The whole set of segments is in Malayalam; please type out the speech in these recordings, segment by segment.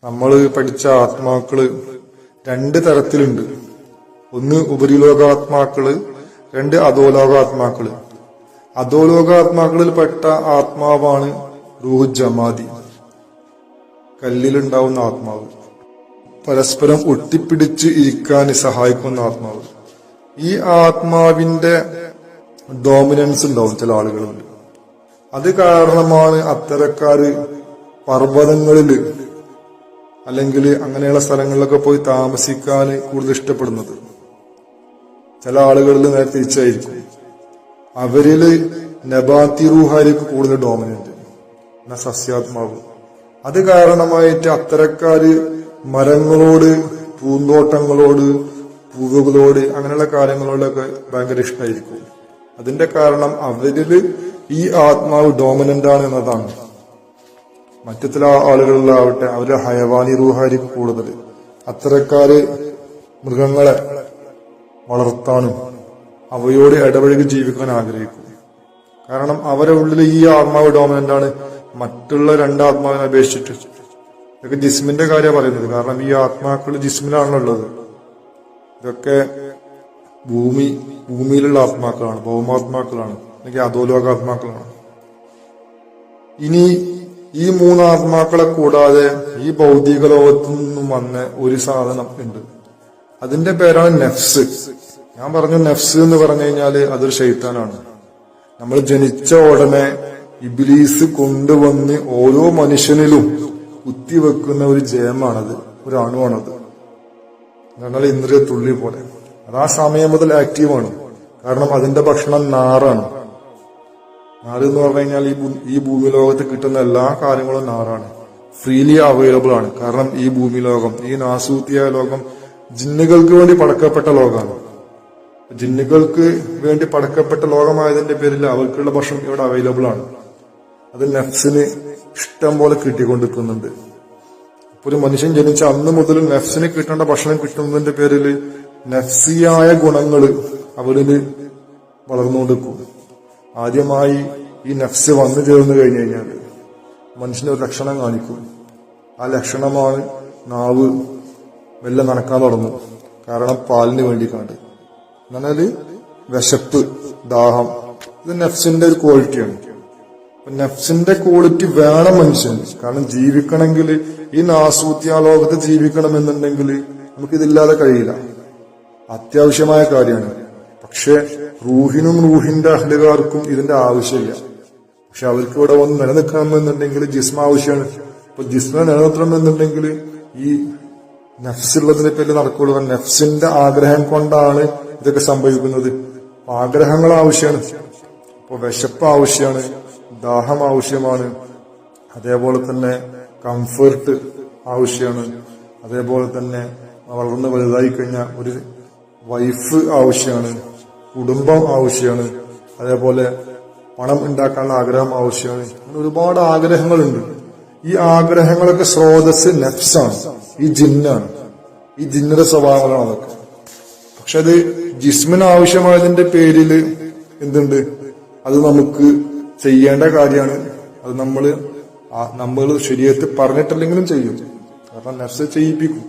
നമ്മൾ പഠിച്ച ആത്മാക്കള് രണ്ട് തരത്തിലുണ്ട്. ഒന്ന് ഉപരിലോകാത്മാക്കള്, രണ്ട് അധോലോകാത്മാക്കള്. അധോലോകാത്മാക്കളിൽപ്പെട്ട ആത്മാവാണ് റൂഹ് ജമാദി, കല്ലിലുണ്ടാവുന്ന ആത്മാവ്, പരസ്പരം ഒട്ടിപ്പിടിച്ച് ഇരിക്കാൻ സഹായിക്കുന്ന ആത്മാവ്. ഈ ആത്മാവിന്റെ ഡോമിനൻസ് ഉണ്ടാവും ചില ആളുകളുണ്ട്. അത് കാരണമാണ് അത്തരക്കാര് പർവ്വതങ്ങളില് അല്ലെങ്കിൽ അങ്ങനെയുള്ള സ്ഥലങ്ങളിലൊക്കെ പോയി താമസിക്കാൻ കൂടുതൽ ഇഷ്ടപ്പെടുന്നത്. ചില ആളുകളിൽ നേരെ തിരിച്ചായിരിക്കും. അവരില് നബാത്തി റൂഹായിരിക്കും കൂടുതൽ ഡോമിനന്റ്, എന്നാ സസ്യാത്മാവ്. അത് കാരണമായിട്ട് അത്തരക്കാര് മരങ്ങളോട്, പൂന്തോട്ടങ്ങളോട്, പൂവുകളോട്, അങ്ങനെയുള്ള കാര്യങ്ങളോടൊക്കെ ഭയങ്കര ഇഷ്ടമായിരിക്കും. അതിന്റെ കാരണം അവരില് ഈ ആത്മാവ് ഡോമിനന്റ് ആണ് എന്നതാണ്. മറ്റു ചില ആളുകളിലാവട്ടെ അവര് ഹയവാനി റൂഹായിരിക്കും കൂടുതൽ. അത്തരക്കാര് മൃഗങ്ങളെ വളർത്താനും അവയോട് ഇടപഴകി ജീവിക്കാൻ ആഗ്രഹിക്കും. കാരണം അവരുടെ ഉള്ളിൽ ഈ ആത്മാവ് ഡോമിനന്റ് ആണ് മറ്റുള്ള രണ്ട് ആത്മാവിനെ അപേക്ഷിച്ചിട്ട്. ഇതൊക്കെ ജിസ്മിന്റെ കാര്യമാണ് പറയുന്നത്. കാരണം ഈ ആത്മാക്കൾ ജിസ്മിലാണല്ലോ ഉള്ളത്. ഇതൊക്കെ ഭൂമിയിലുള്ള ആത്മാക്കളാണ്, ഭൗമാത്മാക്കളാണ്, അല്ലെങ്കിൽ അധോലോകാത്മാക്കളാണ്. ഇനി ഈ മൂന്ന് ആത്മാക്കളെ കൂടാതെ ഈ ഭൗതിക ലോകത്തു നിന്നും വന്ന ഒരു സാധനം ഉണ്ട്. അതിന്റെ പേരാണ് നഫ്സ്. ഞാൻ പറഞ്ഞു നഫ്സ് എന്ന് പറഞ്ഞു കഴിഞ്ഞാല് അതൊരു ശൈത്താനാണ്. നമ്മൾ ജനിച്ച ഉടനെ ഇബ്ലീസ് കൊണ്ടുവന്ന് ഓരോ മനുഷ്യനിലും കുത്തിവെക്കുന്ന ഒരു ജയമാണത്, ഒരു അണുവാണത്. എന്നാൽ ഇന്ദ്രിയ തുള്ളി പോലെ അത് ആ സമയം മുതൽ ആക്റ്റീവാണ്. കാരണം അതിന്റെ ഭക്ഷണം നാറാണ്. നാറ് എന്ന് പറഞ്ഞു കഴിഞ്ഞാൽ ഈ ഭൂമി ലോകത്ത് കിട്ടുന്ന എല്ലാ കാര്യങ്ങളും നാറാണ്, ഫ്രീലി അവൈലബിൾ ആണ്. കാരണം ഈ ഭൂമി ലോകം, ഈ നാസൂത്തിയായ ലോകം ജിന്നുകൾക്ക് വേണ്ടി പടക്കപ്പെട്ട ലോകമാണ്. ജിന്നുകൾക്ക് വേണ്ടി പടക്കപ്പെട്ട ലോകമായതിന്റെ പേരിൽ അവർക്കുള്ള ഭക്ഷണം ഇവിടെ അവൈലബിൾ ആണ്. അത് നഫ്സിന് ഇഷ്ടം പോലെ കിട്ടിക്കൊണ്ടിരിക്കുന്നുണ്ട്. ഒരു മനുഷ്യൻ ജനിച്ച അന്ന് മുതൽ നഫ്സിന് കിട്ടേണ്ട ഭക്ഷണം കിട്ടുന്നതിന്റെ പേരിൽ നഫ്സിയായ ഗുണങ്ങള് അവരില് വളർന്നുകൊണ്ടിരിക്കും. ആദ്യമായി ഈ നഫ്സ് വന്നു ചേർന്ന് കഴിഞ്ഞു കഴിഞ്ഞാൽ മനുഷ്യന് ഒരു ലക്ഷണം കാണിക്കും. ആ ലക്ഷണമാണ് നാവ് മെല്ലെ നനക്കാൻ തുടങ്ങും. കാരണം പാലിന് വേണ്ടിക്കാണ്ട്. എന്നാൽ വിശപ്പ്, ദാഹം, ഇത് നഫ്സിന്റെ ഒരു ക്വാളിറ്റിയാണ്. നഫ്സിന്റെ ക്വാളിറ്റി വേണം മനുഷ്യന്. കാരണം ജീവിക്കണമെങ്കിൽ, ഈ നാസൂത്യ ലോകത്ത് ജീവിക്കണമെന്നുണ്ടെങ്കിൽ നമുക്കിതില്ലാതെ കഴിയില്ല. അത്യാവശ്യമായ കാര്യമാണ്. പക്ഷെ റൂഹിനും റൂഹിന്റെ അഹ്ലുകാർക്കും ഇതിന്റെ ആവശ്യമില്ല. പക്ഷെ അവർക്ക് ഇവിടെ ഒന്ന് നിലനിൽക്കണമെന്നുണ്ടെങ്കിൽ ജിസ്മ ആവശ്യമാണ്. ഇപ്പൊ ജിസ്മ നിലനിർത്തണമെന്നുണ്ടെങ്കിൽ ഈ നഫ്സുള്ളതിന്റെ പേരിൽ നടക്കുള്ളൂ. നഫ്സിന്റെ ആഗ്രഹം കൊണ്ടാണ് ഇതൊക്കെ സംഭവിക്കുന്നത്. ആഗ്രഹങ്ങൾ ആവശ്യമാണ്. ഇപ്പൊ വിശപ്പ് ആവശ്യമാണ്, ദാഹം ആവശ്യമാണ്, അതേപോലെ തന്നെ കംഫർട്ട് ആവശ്യമാണ്, അതേപോലെ തന്നെ വളർന്ന് വലുതായി കഴിഞ്ഞാൽ ഒരു വൈഫ് ആവശ്യമാണ്, കുടുംബം ആവശ്യമാണ്, അതേപോലെ പണം ഉണ്ടാക്കാനുള്ള ആഗ്രഹം ആവശ്യമാണ്. അങ്ങനെ ഒരുപാട് ആഗ്രഹങ്ങളുണ്ട്. ഈ ആഗ്രഹങ്ങളൊക്കെ സ്രോതസ് നഫ്സാണ്, ഈ ജിന്നാണ്. ഈ ജിന്നിന്റെ സ്വഭാവങ്ങളാണ് അതൊക്കെ. പക്ഷെ അത് ജിസ്മിന് ആവശ്യമായതിന്റെ പേരില് എന്തുണ്ട്, അത് നമുക്ക് ചെയ്യേണ്ട കാര്യമാണ്. അത് നമ്മൾ ശരീഅത്ത് പറഞ്ഞിട്ടില്ലെങ്കിലും ചെയ്യും. കാരണം നഫ്സ് ചെയ്യിപ്പിക്കും.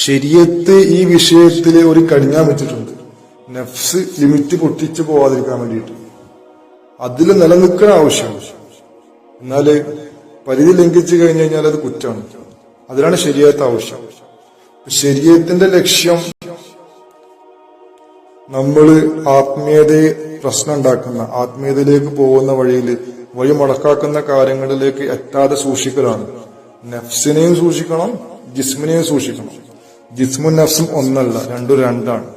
ശരീഅത്ത് ഈ വിഷയത്തില് ഒരു കടിഞ്ഞാൻ വെച്ചിട്ടുണ്ട്. നഫ്സ് ലിമിറ്റ് പൊട്ടിച്ചു പോവാതിരിക്കാൻ വേണ്ടിയിട്ട് അതിൽ നിലനിൽക്കാൻ ആവശ്യമാണ്. എന്നാല് പരിധി ലംഘിച്ചു കഴിഞ്ഞു കഴിഞ്ഞാൽ അത് കുറ്റമാണ്. അതിലാണ് ശരീഅത്ത് ആവശ്യം. ശരീഅത്തിന്റെ ലക്ഷ്യം നമ്മള് ആത്മീയതയെ പ്രശ്നം ഉണ്ടാക്കുന്ന, ആത്മീയതയിലേക്ക് പോകുന്ന വഴി മുടക്കാക്കുന്ന കാര്യങ്ങളിലേക്ക് എത്താതെ സൂക്ഷിക്കലാണ്. നഫ്സിനെയും സൂക്ഷിക്കണം, ജിസ്മിനെയും സൂക്ഷിക്കണം. ജിസ്മും നഫ്സും ഒന്നല്ല, രണ്ടാണ്.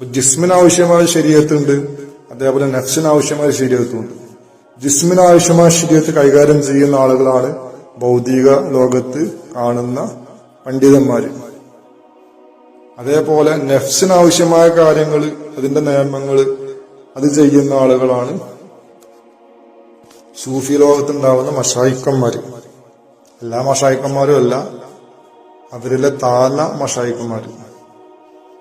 ജിസ്മിന് ആവശ്യമായ ശരീഅത്തുണ്ട്, അതേപോലെ നഫ്സിന് ആവശ്യമായ ശരീഅത്തുണ്ട്. ജിസ്മിന് ആവശ്യമായ ശരീഅത്ത് കൈകാര്യം ചെയ്യുന്ന ആളുകളാണ് ഭൗതിക ലോകത്ത് കാണുന്ന പണ്ഡിതന്മാര്. അതേപോലെ നഫ്സിന് ആവശ്യമായ കാര്യങ്ങൾ, അതിന്റെ നിയമങ്ങള് അത് ചെയ്യുന്ന ആളുകളാണ് സൂഫി ലോകത്തുണ്ടാവുന്ന മശായിഖന്മാര്. എല്ലാ മശായിഖന്മാരും അല്ല, അവരിലെ താഴ്ന്ന മശായിഖന്മാര്.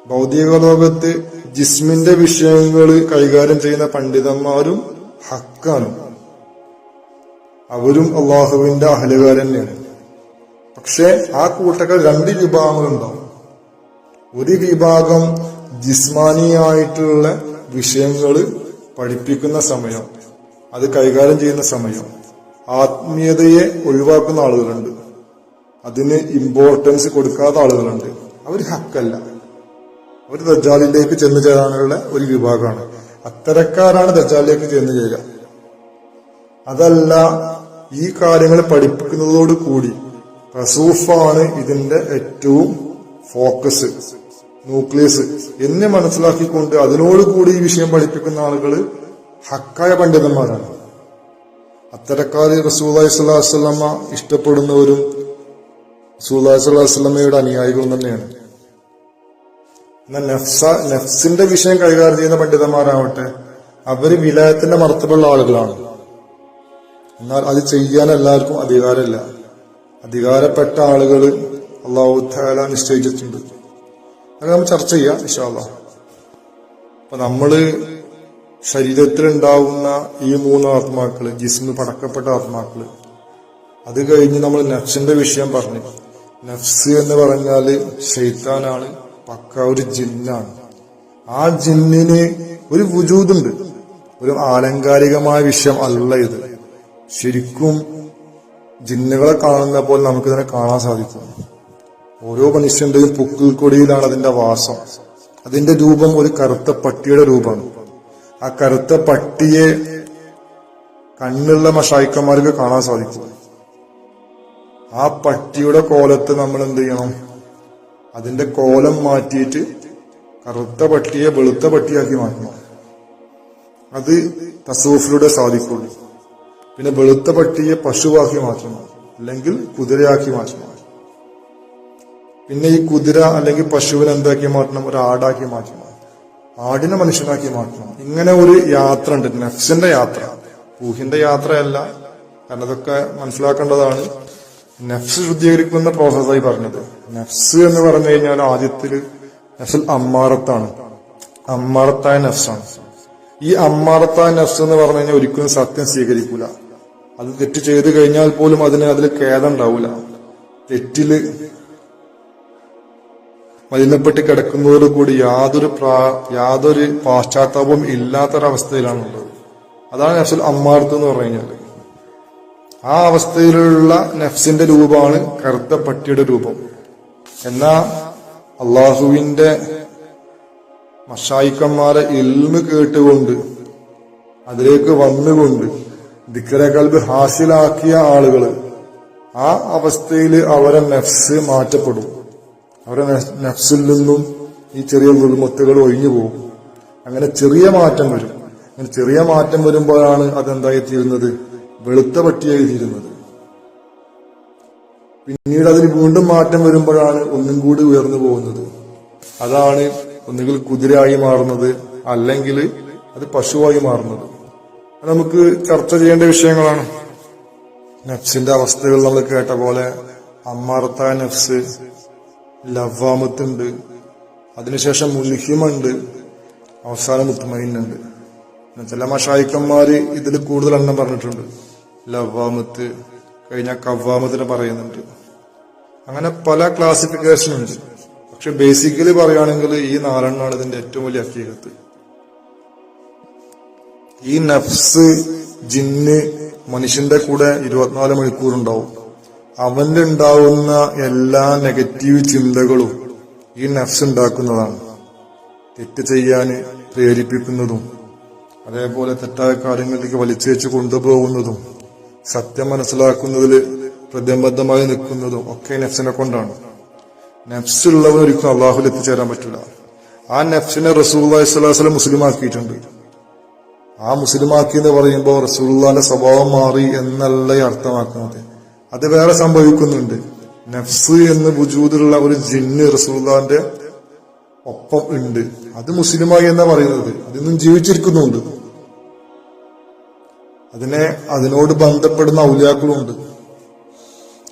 ഭൗതിക ലോകത്ത് ജിസ്മിന്റെ വിഷയങ്ങൾ കൈകാര്യം ചെയ്യുന്ന പണ്ഡിതന്മാരും ഹക്കാണ്. അവരും അള്ളാഹുവിന്റെ അഹലുകാർ തന്നെയാണ്. പക്ഷെ ആ കൂട്ടങ്ങൾ രണ്ട് വിഭാഗങ്ങളുണ്ടാവും. ഒരു വിഭാഗം ജിസ്മാനിയായിട്ടുള്ള വിഷയങ്ങൾ പഠിപ്പിക്കുന്ന സമയം, അത് കൈകാര്യം ചെയ്യുന്ന സമയം ആത്മീയതയെ ഒഴിവാക്കുന്ന ആളുകളുണ്ട്, അതിന് ഇമ്പോർട്ടൻസ് കൊടുക്കാത്ത ആളുകളുണ്ട്. അവർ ഹക്കല്ല, അവർ ദജ്ജാലിലേക്ക് ചെന്നു ചേരാനുള്ള ഒരു വിഭാഗമാണ്. അത്തരക്കാരാണ് ദജ്ജാലിലേക്ക് ചെന്നു ചേരുക. അതല്ല, ഈ കാര്യങ്ങൾ പഠിപ്പിക്കുന്നതോട് കൂടി റസൂഫാണ് ഇതിന്റെ ഏറ്റവും ഫോക്കസ്, ന്യൂക്ലിയസ് എന്ന് മനസ്സിലാക്കിക്കൊണ്ട് അതിനോടുകൂടി ഈ വിഷയം പഠിപ്പിക്കുന്ന ആളുകൾ ഹക്കായ പണ്ഡിതന്മാരാണ്. അത്തരക്കാര് റസൂലുള്ളാഹി സ്വല്ലല്ലാഹു അലൈഹി വസല്ലമ ഇഷ്ടപ്പെടുന്നവരും റസൂലുള്ളാഹി സ്വല്ലല്ലാഹു അലൈഹി വസല്ലമയുടെ അനുയായികളും തന്നെയാണ്. എന്നാൽ നഫ്സിന്റെ വിഷയം കൈകാര്യം ചെയ്യുന്ന പണ്ഡിതന്മാരാവട്ടെ, അവര് വിലായത്തിന്റെ മർത്തബുള്ള ആളുകളാണ്. എന്നാൽ അത് ചെയ്യാൻ എല്ലാവർക്കും അധികാരമില്ല. അധികാരപ്പെട്ട ആളുകൾ അല്ലാഹു തആല നിശ്ചയിച്ചിട്ടുണ്ട്. അത് നമ്മൾ ചർച്ച ചെയ്യാം ഇൻഷാ അല്ലാഹ്. അപ്പൊ നമ്മള് ശരീരത്തിലുണ്ടാവുന്ന ഈ 3 ആത്മാക്കള്, ജിസ്മ് പടക്കപ്പെട്ട ആത്മാക്കള്, അത് കഴിഞ്ഞ് നമ്മൾ നഫ്സിന്റെ വിഷയം പറഞ്ഞു. നഫ്സ് എന്ന് പറഞ്ഞാല് ശൈത്താനാണ്, പക്ക ഒരു ജിന്നാണ്. ആ ജിന്നിന് ഒരു വുജൂദുണ്ട്, ഒരു ആലങ്കാരികമായ വിഷയം അല്ല ഇത്. ശരിക്കും ജിന്നുകളെ കാണുന്ന പോലെ നമുക്കിതിനെ കാണാൻ സാധിക്കും. ഓരോ മനുഷ്യന്റെയും പുക്കിൽ കൊടിയിലാണ് അതിന്റെ വാസം. അതിന്റെ രൂപം ഒരു കറുത്ത പട്ടിയുടെ രൂപമാണ്. ആ കറുത്ത പട്ടിയെ കണ്ണുള്ള മശായിക്കന്മാർക്ക് കാണാൻ സാധിക്കും. ആ പട്ടിയുടെ കോലത്ത് നമ്മൾ എന്ത് ചെയ്യണം? അതിന്റെ കോലം മാറ്റിയിട്ട് കറുത്ത പട്ടിയെ വെളുത്ത പട്ടിയാക്കി മാറ്റണം. അത് തസൂഫിലൂടെ സാധിക്കുള്ളൂ. പിന്നെ വെളുത്ത പട്ടിയെ പശുവാക്കി മാറ്റണം, അല്ലെങ്കിൽ കുതിരയാക്കി മാറ്റണം. പിന്നെ ഈ കുതിര അല്ലെങ്കിൽ പശുവിനെ എന്താക്കി മാറ്റണം? ഒരു ആടാക്കി മാറ്റണം, ആടിനെ മനുഷ്യനാക്കി മാറ്റണം. ഇങ്ങനെ ഒരു യാത്ര ഉണ്ട്, നഫ്സിന്റെ യാത്ര, റൂഹിന്റെ യാത്രയല്ല. കാരണം അതൊക്കെ മനസ്സിലാക്കേണ്ടതാണ്. നഫ്സ് ശുദ്ധീകരിക്കുന്ന പ്രോസസ്സായി പറഞ്ഞത്. നഫ്സ് എന്ന് പറഞ്ഞു കഴിഞ്ഞാൽ ആദ്യത്തിൽ നഫ്സുൽ അമ്മാറത്താണ്, അമ്മാറത്തായ നഫ്സാണ്. ഈ അമ്മാറത്തായ നഫ്സ് എന്ന് പറഞ്ഞു കഴിഞ്ഞാൽ ഒരിക്കലും സത്യം സ്വീകരിക്കൂല. അത് തെറ്റ് ചെയ്ത് കഴിഞ്ഞാൽ പോലും അതിൽ ഖേദം ഉണ്ടാവൂല. തെറ്റില് മലിനപ്പെട്ട് കിടക്കുന്നതോടുകൂടി യാതൊരു പാശ്ചാത്താപവും ഇല്ലാത്തൊരവസ്ഥയിലാണുള്ളത്. അതാണ് നഫ്സുൽ അമ്മാറത്ത് എന്ന് പറഞ്ഞു കഴിഞ്ഞാൽ. ആ അവസ്ഥയിലുള്ള നഫ്സിന്റെ രൂപമാണ് കറുത്ത പട്ടിയുടെ രൂപം. എന്നാ അള്ളാഹുവിന്റെ മശായിക്കന്മാരെ ഇൽമ് കേട്ടുകൊണ്ട് അതിലേക്ക് വന്നുകൊണ്ട് ദിക്റെ ഖൽബ് ഹാസിലാക്കിയ ആളുകൾ, ആ അവസ്ഥയിൽ അവരെ നഫ്സ് മാറ്റപ്പെടും. അവരുടെ നഫ്സിൽ നിന്നും ഈ ചെറിയ ദുൽമത്തുകൾ ഒഴിഞ്ഞു പോകും. അങ്ങനെ ചെറിയ മാറ്റം വരും. അങ്ങനെ ചെറിയ മാറ്റം വരുമ്പോഴാണ് അതെന്തായി തീരുന്നത്? വെളുത്ത പട്ടിയായി തീരുന്നത്. പിന്നീട് അതിൽ വീണ്ടും മാറ്റം വരുമ്പോഴാണ് ഒന്നും കൂടി ഉയർന്നു പോകുന്നത്. അതാണ് ഒന്നുകിൽ കുതിരയായി മാറുന്നത്, അല്ലെങ്കിൽ അത് പശുവായി മാറുന്നത്. നമുക്ക് ചർച്ച ചെയ്യേണ്ട വിഷയങ്ങളാണ്. നഫ്സിന്റെ അവസ്ഥകൾ നമ്മൾ കേട്ട പോലെ അമ്മാറത്തായ നഫ്സ്, ലവ്വാമത്തുണ്ട്, അതിനുശേഷം മുൽഹിമുണ്ട്, അവസാനം മുത്മയിന്നുണ്ട്. ചില മശായിക്കന്മാര് ഇതിൽ കൂടുതൽ എണ്ണം പറഞ്ഞിട്ടുണ്ട്. ലവ്വാമത്ത് കഴിഞ്ഞാൽ കവ്വാമത്തിനെ പറയുന്നുണ്ട്. അങ്ങനെ പല ക്ലാസിഫിക്കേഷൻ ഉണ്ട്. പക്ഷെ ബേസിക്കലി പറയുകയാണെങ്കിൽ ഈ 4 എണ്ണമാണ് ഇതിന്റെ ഏറ്റവും വലിയ ഹഖീഖത്ത്. ഈ നഫ്സ്, ജിന്ന് മനുഷ്യന്റെ കൂടെ 24 മണിക്കൂർ ഉണ്ടാവും. അവന്റെ ഉണ്ടാവുന്ന എല്ലാ നെഗറ്റീവ് ചിന്തകളും ഈ നഫ്സ് ഉണ്ടാക്കുന്നതാണ്. തെറ്റ് ചെയ്യാൻ പ്രേരിപ്പിക്കുന്നതും, അതേപോലെ തെറ്റായ കാര്യങ്ങളിലേക്ക് വലിച്ചേച്ച് കൊണ്ടുപോകുന്നതും, സത്യം മനസ്സിലാക്കുന്നതിൽ പ്രതിബദ്ധമായി നിൽക്കുന്നതും ഒക്കെ നഫ്സിനെ കൊണ്ടാണ്. നഫ്സുള്ളവൻ ഒരിക്കലും അള്ളാഹുൽ എത്തിച്ചേരാൻ പറ്റില്ല. ആ നഫ്സിനെ റസൂലുള്ളാഹി സ്വല്ലല്ലാഹു അലൈഹി വസല്ലം മുസ്ലിമാക്കിയിട്ടുണ്ട്. ആ മുസ്ലിമാക്കി എന്ന് പറയുമ്പോൾ റസൂലുള്ളാഹിന്റെ സ്വഭാവം മാറി എന്നല്ല അർത്ഥമാക്കുന്നത്. അത് വേറെ സംഭവിക്കുന്നുണ്ട്. നഫ്സ് എന്ന് വുജൂദിലുള്ള ഒരു ജിന്ന് റസൂലുള്ളാഹിന്റെ ഒപ്പം ഉണ്ട്. അത് മുസ്ലിമായി എന്നാ പറയുന്നത്. അതിന്നും ജീവിച്ചിരിക്കുന്നുണ്ട്. അതിനോട് ബന്ധപ്പെടുന്ന ഔലിയാക്കളുണ്ട്.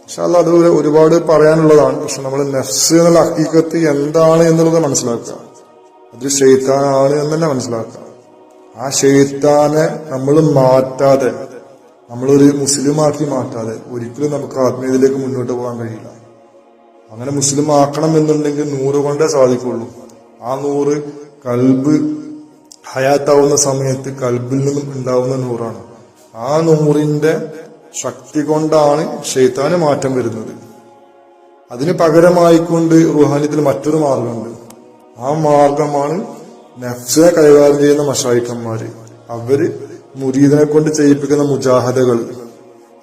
പക്ഷെ അത് ഒരുപാട് പറയാനുള്ളതാണ്. പക്ഷെ നമ്മൾ നഫ്സ് എന്നുള്ള ഹഖീഖത്ത് എന്താണ് എന്നുള്ളത് മനസ്സിലാക്കുക. അത് ശൈത്താനാണ് എന്ന് തന്നെ മനസ്സിലാക്കുക. ആ ശൈത്താനെ നമ്മൾ മാറ്റാതെ നമ്മളൊരു മുസ്ലിമാക്കി മാറ്റാതെ ഒരിക്കലും നമുക്ക് ആത്മീയതയിലേക്ക് മുന്നോട്ട് പോകാൻ കഴിയില്ല. അങ്ങനെ മുസ്ലിം ആക്കണം എന്നുണ്ടെങ്കിൽ 100 കൊണ്ടേ സാധിക്കുള്ളൂ. ആ 100 കൽബ് ഹയാത്താവുന്ന സമയത്ത് കൽബിൽ നിന്നും ഉണ്ടാവുന്ന 100ആണ്. ആ 100ന്റെ ശക്തി കൊണ്ടാണ് ശൈത്താന് മാറ്റം വരുന്നത്. അതിന് പകരമായിക്കൊണ്ട് റുഹാനിയത്തിൽ മറ്റൊരു മാർഗമുണ്ട്. ആ മാർഗമാണ് നഫ്സിനെ കൈകാര്യം ചെയ്യുന്ന മശായിഖന്മാര്. അവര് മുരീദിനെ കൊണ്ട് ചെയ്യിപ്പിക്കുന്ന മുജാഹദകൾ.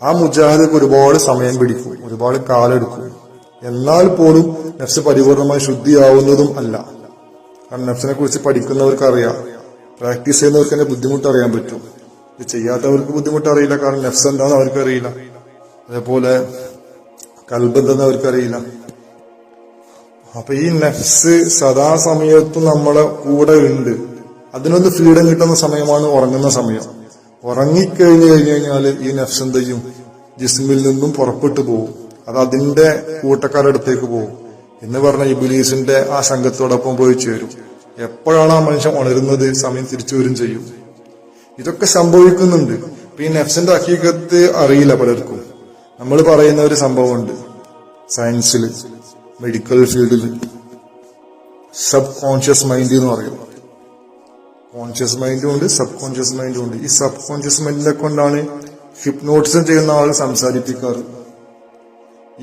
ആ മുജാഹദക്ക് ഒരുപാട് സമയം പിടിക്കും, ഒരുപാട് കാലെടുക്കും. എന്നാൽ പോലും നഫ്സ് പരിപൂർണമായി ശുദ്ധിയാവുന്നതും അല്ല. കാരണം നഫ്സിനെ കുറിച്ച് പഠിക്കുന്നവർക്ക് അറിയാം, പ്രാക്ടീസ് ചെയ്യുന്നവർക്ക് തന്നെ ബുദ്ധിമുട്ട് അറിയാൻ പറ്റും. ഇത് ചെയ്യാത്തവർക്ക് ബുദ്ധിമുട്ട് അറിയില്ല, കാരണം നഫ്സ് എന്താണെന്ന് അവർക്ക് അറിയില്ല. അതേപോലെ കൽബ് എന്താണെന്ന് അവർക്കറിയില്ല. അപ്പൊ ഈ നഫ്സ് സദാസമയത്തും നമ്മളെ കൂടെ ഉണ്ട്. അതിനൊന്ന് ഫ്രീഡം കിട്ടുന്ന സമയമാണ് ഉറങ്ങുന്ന സമയം. ഉറങ്ങിക്കഴിഞ്ഞു കഴിഞ്ഞാൽ ഈ നഫ്സ് എന്ത് ചെയ്യും? ജിസ്മിൽ നിന്നും പുറപ്പെട്ടു പോകും. അത് അതിന്റെ കൂട്ടക്കാരുടെ അടുത്തേക്ക് പോകും. എന്ന് പറഞ്ഞ ഇബ്ലീസിന്റെ ആ സംഘത്തോടൊപ്പം പോയി ചേരും. എപ്പോഴാണ് ആ മനുഷ്യൻ ഉണരുന്നത്, സമയം തിരിച്ചു വരും ചെയ്യും. ഇതൊക്കെ സംഭവിക്കുന്നുണ്ട്. ഇപ്പൊ ഈ നഫ്സിന്റെ ഹഖീഖത്ത് അറിയില്ല പലർക്കും. നമ്മൾ പറയുന്ന ഒരു സംഭവമുണ്ട് സയൻസിൽ, മെഡിക്കൽ ഫീൽഡിൽ, സബ് കോൺഷ്യസ് മൈൻഡ് എന്ന് പറയും. കോൺഷ്യസ് മൈൻഡും ഉണ്ട്, സബ് കോൺഷ്യസ് മൈൻഡും ഉണ്ട്. ഈ സബ് കോൺഷ്യസ് മൈൻഡിനെ കൊണ്ടാണ് ഹിപ്നോട്ടിസം ചെയ്യുന്ന ആൾ സംസാരിപ്പിക്കാറ്.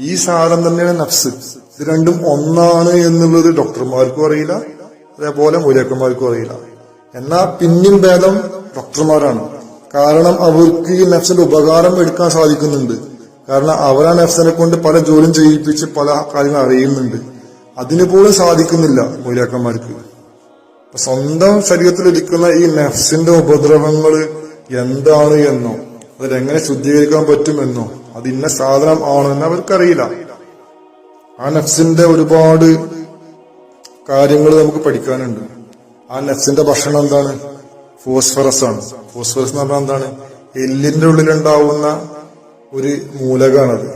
ഈ സാധനം തന്നെയാണ് നഫ്സ്. ഇത് രണ്ടും ഒന്നാണ് എന്നുള്ളത് ഡോക്ടർമാർക്കും അറിയില്ല, അതേപോലെ മൂലക്കന്മാർക്കും അറിയില്ല. എന്നാൽ പിന്നെയും ഭേദം ഡോക്ടർമാരാണ്. കാരണം അവർക്ക് ഈ നഫ്സിന്റെ ഉപകാരം എടുക്കാൻ സാധിക്കുന്നുണ്ട്. കാരണം അവർ ആ നഫ്സിനെ കൊണ്ട് പല ജോലിയും ചെയ്യിപ്പിച്ച് പല കാര്യങ്ങൾ അറിയുന്നുണ്ട്. അതിന് പോലും സാധിക്കുന്നില്ല മൂലക്കന്മാർക്ക്. സ്വന്തം ശരീരത്തിലിരിക്കുന്ന ഈ നഫ്സിന്റെ ഉപദ്രവങ്ങൾ എന്താണ് എന്നോ അതിലെങ്ങനെ ശുദ്ധീകരിക്കാൻ പറ്റുമെന്നോ അത് ഇന്ന സാധനം ആണെന്ന് അവർക്കറിയില്ല. ആ നഫ്സിന്റെ ഒരുപാട് കാര്യങ്ങൾ നമുക്ക് പഠിക്കാനുണ്ട്. ആ നഫ്സിന്റെ ഭക്ഷണം എന്താണ്? ഫോസ്ഫറസ് ആണ്. ഫോസ്ഫറസ് എന്ന് പറഞ്ഞാൽ എന്താണ്? എല്ലിന്റെ ഉള്ളിലുണ്ടാവുന്ന ഒരു മൂലകാണത്.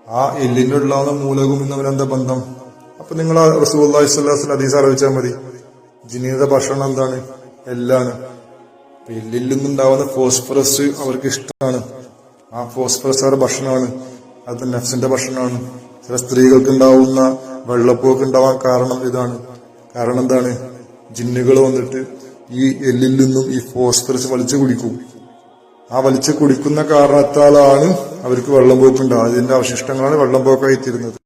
ആ എല്ലിന്റെ ഉള്ളിലാവുന്ന മൂലകവും ഇന്നവരെന്താ ബന്ധം? അപ്പൊ നിങ്ങൾ റസൂലുള്ളാഹി സ്വല്ലല്ലാഹു അലൈഹി വസല്ലം ഹദീസ് ആലോചിച്ചാൽ മതി. ജിന്നിയുടെ ഭക്ഷണം എന്താണ്? എല്ലാണ്. എല്ലിൽ നിന്നുണ്ടാവുന്ന ഫോസ്ഫറസ് അവർക്ക് ഇഷ്ടമാണ്. ആ ഫോസ്ഫറസ് അവരുടെ ഭക്ഷണമാണ്. അത് നഫ്സിന്റെ ഭക്ഷണമാണ്. ചില സ്ത്രീകൾക്ക് ഉണ്ടാവുന്ന വെള്ളപ്പൊക്കെ ഉണ്ടാവാൻ കാരണം ഇതാണ്. കാരണം എന്താണ്? ജിന്നുകൾ വന്നിട്ട് ഈ എല്ലിൽ നിന്നും ഈ ഫോസ്ഫറസ് വലിച്ചു കുടിക്കും. ആ വലിച്ചു കുടിക്കുന്ന കാരണത്താലാണ് അവർക്ക് വെള്ളംപോക്ക് ഉണ്ടാവുക. അതിന്റെ അവശിഷ്ടങ്ങളാണ് വെള്ളംപോക്കായി തീരുന്നത്.